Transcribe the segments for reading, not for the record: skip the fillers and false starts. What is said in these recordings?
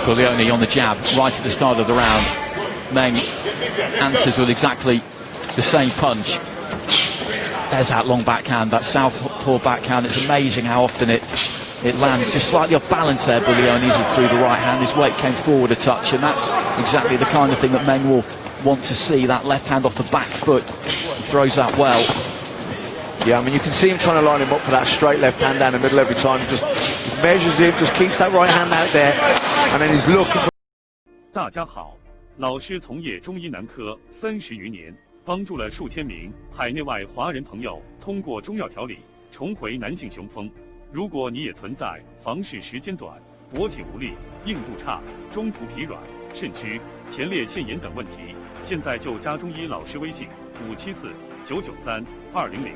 Buglioni on the jab right at the start of the round. Meng answers with exactly the same punch. There's that long backhand, that southpaw backhand. It's amazing how often it lands. Just slightly off balance there, Buglioni, as he threw the right hand. His weight came forward a touch, and that's exactly the kind of thing that Meng will want to see. That left hand off the back foot. He throws that well. Yeah, I mean, you can see him trying to line him up for that straight left hand down the middle every time. Just measures him, just keeps that right hand out there, and then he's looking for... 大家好，老师从业中医男科30余年，帮助了数千名海内外华人朋友通过中药调理重回男性雄风。如果你也存在房事时间短、勃起无力、硬度差、中途疲软、肾虚、前列腺炎等问题，现在就加中医老师微信574-993-200，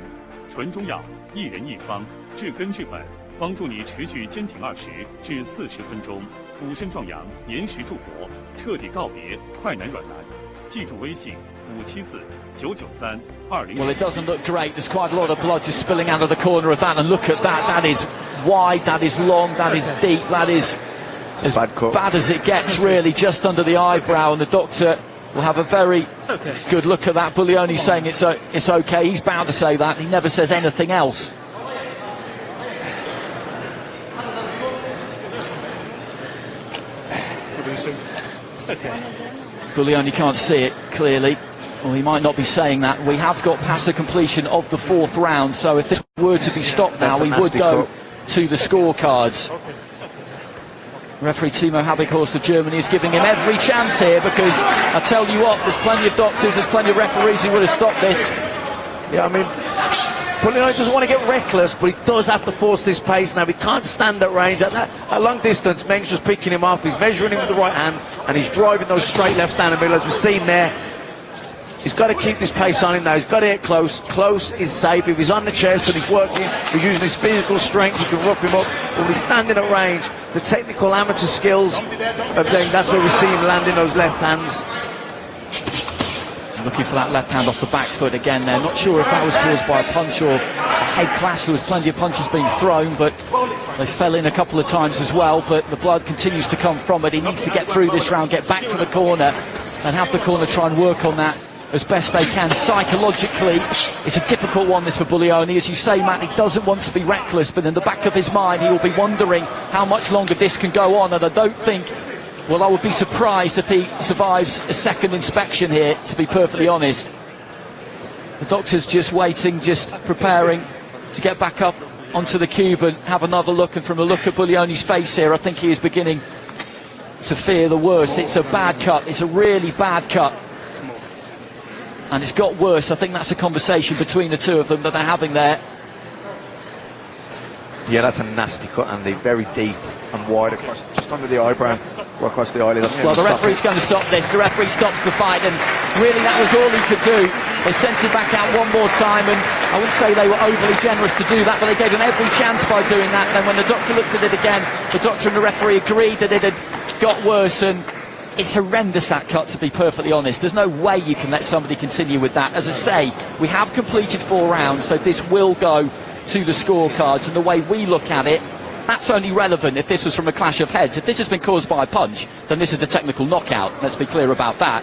纯中药，一人一方，治根治本，帮助你持续坚挺20至40分钟，补肾壮阳，延时助勃，彻底告别快男软男。记住微信574-993-200。 Well, it doesn't look great. There's quite a lot of blood just spilling out of the corner of that, and look at that. That is wide, that is long, that is deep, that is as bad as it gets, really, just under the eyebrow, and the doctor will have a very good look at that. Buglioni saying it's okay. He's bound to say that. He never says anything else. Okay. Buglioni can't see it clearly. Well, he might not be saying that. We have got past the completion of the 4th round, so if this were to be stopped now, we would go to the scorecards. Referee Timo Habighorst of Germany is giving him every chance here, because I tell you what, there's plenty of doctors, there's plenty of referees who would have stopped this. Yeah, I mean, Buglioni doesn't want to get reckless, but he does have to force this pace now. He can't stand at range. At long distance, Meng's just picking him up. He's measuring him with the right hand, and he's driving those straight lefts down the middle, as we've seen there. He's got to keep this pace on him now. He's got to get close. Close is safe. If he's on the chest and he's working, he's using his physical strength, he can rough him up. But when he's standing at range, the technical amateur skills of them, that's where we see him landing those left hands. Looking for that left hand off the back foot again there. Not sure if that was caused by a punch or a head clash. There was plenty of punches being thrown, but they fell in a couple of times as well. But the blood continues to come from it. He needs to get through this round, get back to the corner, and have the corner try and work on that as best they can. Psychologically, it's a difficult one, this, for Buglioni. As you say, Matt, he doesn't want to be reckless, but in the back of his mind, he will be wondering how much longer this can go on, and I don't think, well, I would be surprised if he survives a second inspection here, to be perfectly honest. The doctor's just waiting, just preparing to get back up onto the cube and have another look, and from the look at Buglioni's face here, I think he is beginning to fear the worst. It's a bad cut, it's a really bad cut. And it's got worse. I think that's a conversation between the two of them that they're having there. Yeah, that's a nasty cut, Andy. Very deep and wide across, just under the eyebrow, right across the eyelid. Well, the referee's going to stop this. The referee stops the fight, and really that was all he could do. They sent him back out one more time, and I wouldn't say they were overly generous to do that, but they gave him every chance by doing that. And then when the doctor looked at it again, the doctor and the referee agreed that it had got worse, and it's horrendous, that cut, to be perfectly honest. There's no way you can let somebody continue with that. As I say, we have completed 4 rounds, so this will go to the scorecards, and the way we look at it, that's only relevant if this was from a clash of heads. If this has been caused by a punch, then this is a technical knockout. Let's be clear about that.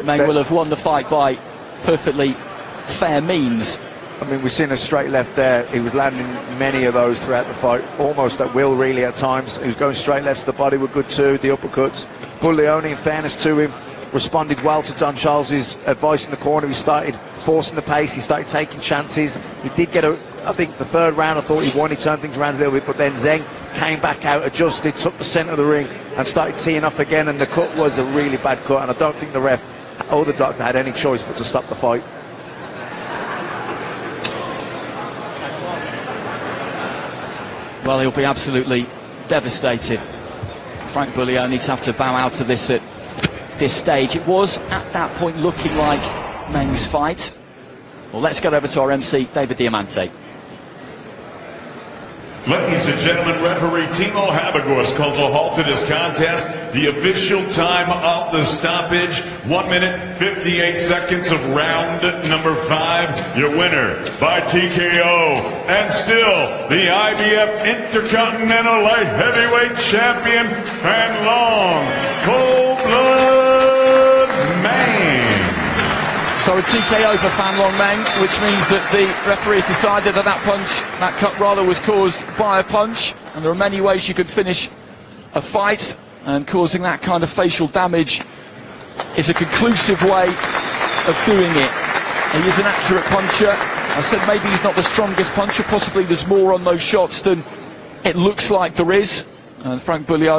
Meng will have won the fight by perfectly fair means. I mean, we've seen a straight left there. He was landing many of those throughout the fight, almost at will, really, at times. He was going straight left to the body, were good too, the uppercuts. Buglioni, in fairness to him, responded well to John Charles's advice in the corner. He started forcing the pace, he started taking chances. He did get I think the 3rd round, I thought he won, he turned things around a little bit, but then Zheng came back out, adjusted, took the centre of the ring and started teeing up again, and the cut was a really bad cut, and I don't think the ref or the doctor had any choice but to stop the fight. Well, he'll be absolutely devastated. Frank Buglioni to have to bow out of this at this stage. It was at that point looking like Meng's fight. Well, let's get over to our MC, David Diamante. Ladies and gentlemen, referee Timo Habagors calls a halt to this contest. The official time of the stoppage, 1 minute, 58 seconds of round number 5. Your winner by TKO, and still the IBF Intercontinental Light Heavyweight Champion, Fan Long, Cold-Blood Man. So a TKO for Fan Long Meng, which means that the referee has decided that that cut rather was caused by a punch, and there are many ways you could finish a fight, and causing that kind of facial damage is a conclusive way of doing it. He is an accurate puncher. I said maybe he's not the strongest puncher, possibly there's more on those shots than it looks like there is, and Frank Bulliard